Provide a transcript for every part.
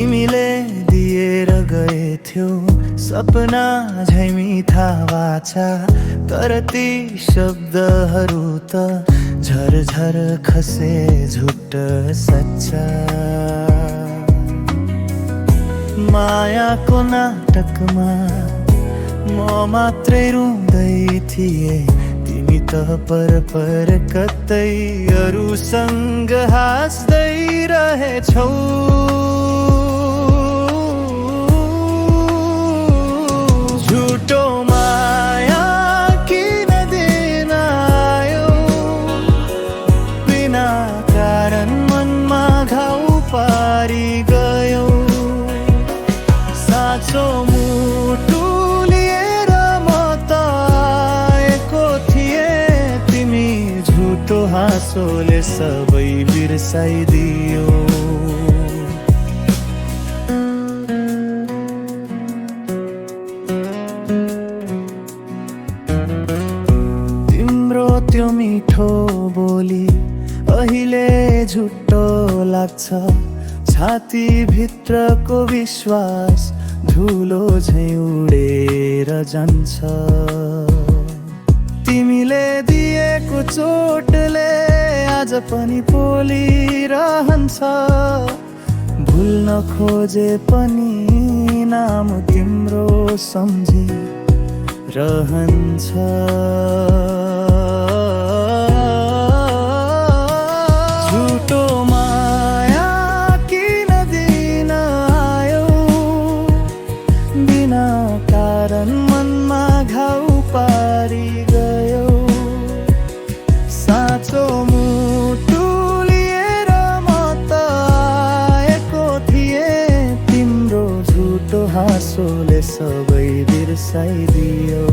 तिमीले दिएर गएथ्यौ सपना झै मिठा वाचा, तर ती शब्दहरू त झरझर खसे झुट सच्चा। मायाको नाटकमा म मात्रै रुँदै थिए, तिमी त पर कतै अरूसँग हाँस्दै रहेछौ। झुटो माया किन दिन आयो, बिना कारण मनमा घाउ पारी गयौ। साँचो मुटु लिएर म त आएको थिएँ, तिमी झुटो हाँसोले सबै बिर्साइदियो। तिम्रो त्यो मिठो बोली अहिले झुटो लाग्छ, छाती भित्रको विश्वास धुलो झै उडेर जान्छ। तिमीले दिएको चोटले आज पनि पोलिरहन्छ, भुल्न खोजे पनि नाम तिम्रो सम्झी रहन्छ। झुटो माया किन दिन आयो, बिना कारण मनमा घाउ पारी गयो। साँचो मुटु लिएर म त आएको थिएँ, तिम्रो झुटो हाँसोले सबै बिर्साइदियो।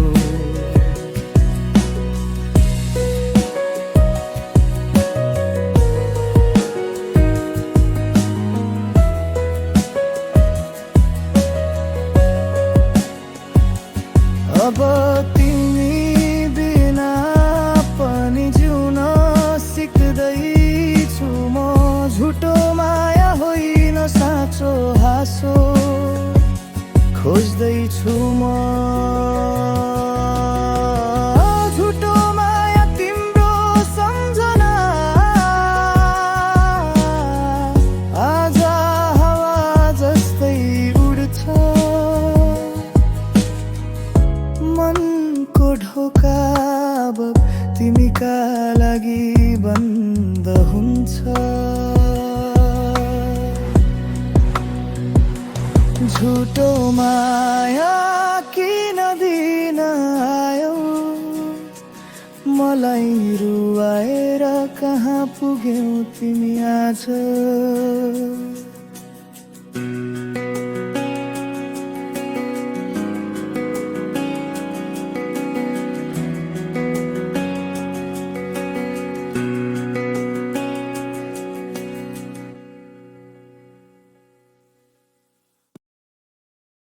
अब तिमी बिना पनि जिउन सिक्दैछु म, झुटो माया होइन साँचो हाँसो खोज्दैछु म। झुटो माया तिम्रो सम्झना आज हावा जस्तै उड्छ, मनको ढोका अब तिमीका लागि बन्द हुन्छ। झुटो माया किन दिन आयो, मलाई रुवाएर कहाँ पुग्यौ तिमी आज।